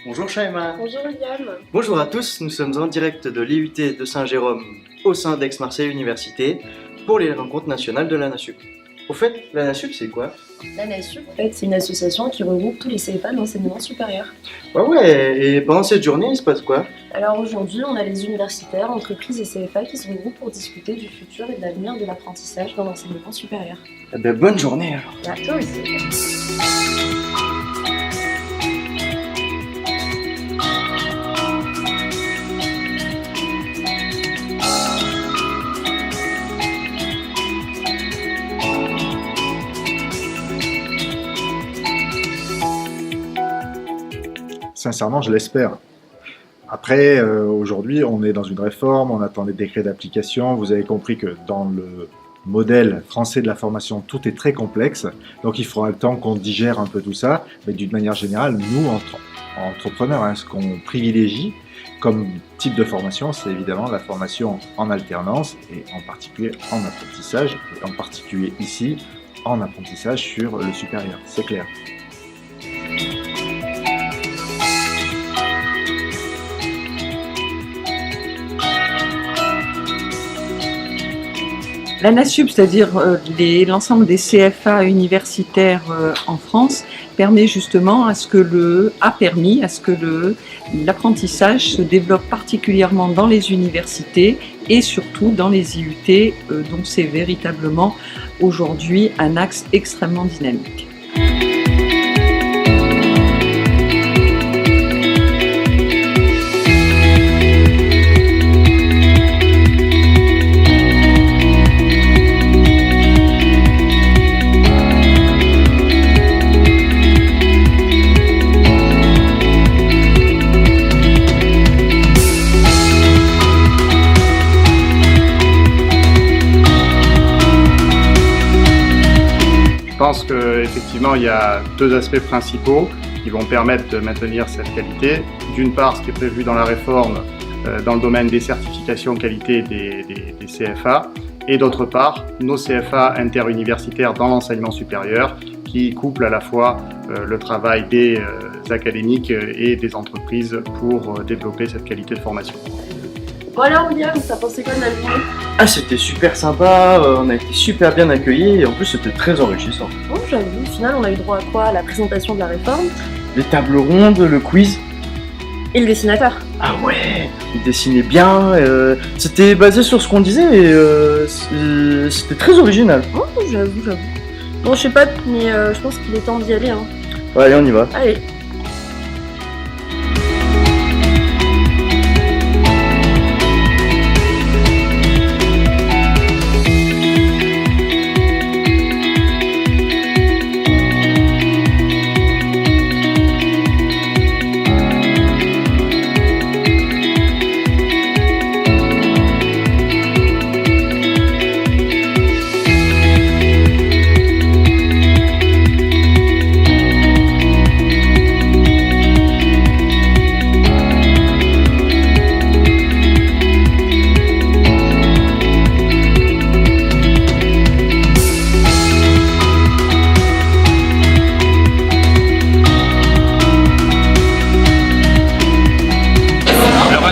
Bonjour Shaima. Bonjour William. Bonjour à tous, nous sommes en direct de l'IUT de Saint-Jérôme au sein d'Aix-Marseille Université pour les rencontres nationales de l'ANASUP. Au fait, l'ANASUP c'est quoi? L'ANASUP, en fait, c'est une association qui regroupe tous les CFA d'enseignement supérieur. Ouais, et pendant cette journée, il se passe quoi? Alors aujourd'hui, on a les universitaires, entreprises et CFA qui se regroupent pour discuter du futur et de l'avenir de l'apprentissage dans l'enseignement supérieur. Eh ben, bonne journée alors. À toi aussi. Sincèrement, je l'espère. Après, aujourd'hui, on est dans une réforme, on attend les décrets d'application. Vous avez compris que dans le modèle français de la formation, tout est très complexe. Donc, il faudra le temps qu'on digère un peu tout ça. Mais d'une manière générale, nous, entrepreneurs, ce qu'on privilégie comme type de formation, c'est évidemment la formation en alternance et en particulier en apprentissage. Et en particulier ici, en apprentissage sur le supérieur. C'est clair. L'ANASUP, c'est-à-dire l'ensemble des CFA universitaires en France, permet justement a permis à ce que l'apprentissage se développe particulièrement dans les universités et surtout dans les IUT, dont c'est véritablement aujourd'hui un axe extrêmement dynamique. Je pense qu'effectivement, il y a deux aspects principaux qui vont permettre de maintenir cette qualité. D'une part, ce qui est prévu dans la réforme dans le domaine des certifications qualité des CFA, et d'autre part, nos CFA interuniversitaires dans l'enseignement supérieur qui couplent à la fois le travail des académiques et des entreprises pour développer cette qualité de formation. Bon alors William, t'as pensé quoi de la journée? Ah, c'était super sympa, on a été super bien accueillis et en plus c'était très enrichissant. Bon, j'avoue, au final, on a eu droit à quoi? À la présentation de la réforme Les tables rondes, le quiz. et le dessinateur. Ah ouais, il dessinait bien, c'était basé sur ce qu'on disait et c'était très original. Oh, j'avoue. Bon, je sais pas, mais je pense qu'il est temps d'y aller. Hein. Ouais, allez, on y va. Allez.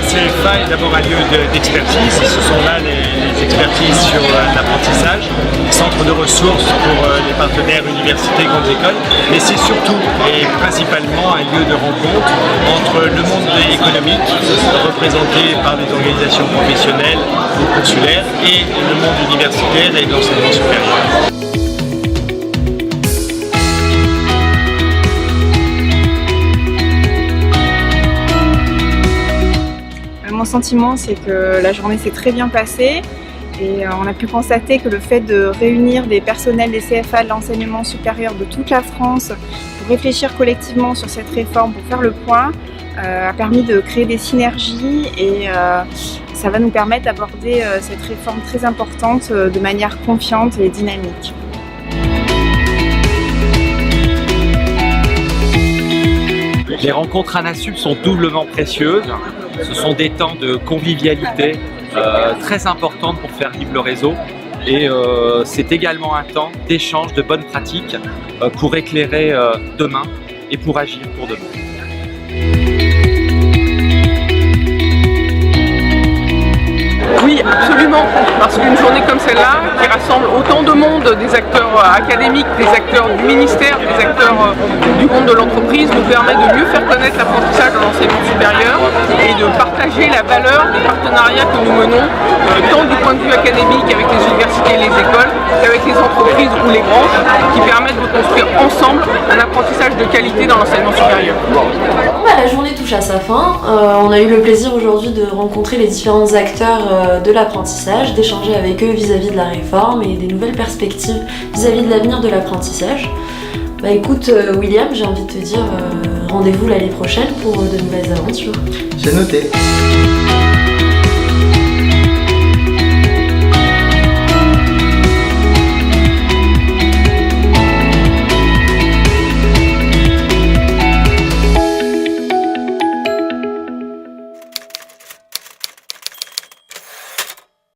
CFA est d'abord un lieu d'expertise, et ce sont là les expertises sur l'apprentissage, les centres de ressources pour les partenaires universités, grandes écoles, mais c'est surtout et principalement un lieu de rencontre entre le monde économique, représenté par des organisations professionnelles ou consulaires, et le monde universitaire et de l'enseignement supérieur. Mon sentiment, c'est que la journée s'est très bien passée et on a pu constater que le fait de réunir des personnels des CFA de l'enseignement supérieur de toute la France pour réfléchir collectivement sur cette réforme, pour faire le point, a permis de créer des synergies et ça va nous permettre d'aborder cette réforme très importante de manière confiante et dynamique. Les rencontres ANASUP sont doublement précieuses. Ce sont des temps de convivialité très importantes pour faire vivre le réseau. et c'est également un temps d'échange de bonnes pratiques pour éclairer demain et pour agir pour demain. Oui, absolument, parce qu'une journée comme celle-là, qui rassemble autant de monde, des acteurs académiques, des acteurs du ministère, des acteurs du monde de l'entreprise, nous permet de mieux faire connaître l'apprentissage dans l'enseignement supérieur et de partager la valeur des partenariats que nous menons, tant du point de vue académique avec les universités et les écoles, qu'avec les entreprises ou les branches, qui permettent de construire ensemble un apprentissage de qualité dans l'enseignement supérieur. La journée touche à sa fin. On a eu le plaisir aujourd'hui de rencontrer les différents acteurs de l'apprentissage, d'échanger avec eux vis-à-vis de la réforme et des nouvelles perspectives vis-à-vis de l'avenir de l'apprentissage. Bah écoute William, j'ai envie de te dire rendez-vous l'année prochaine pour de nouvelles aventures. C'est noté.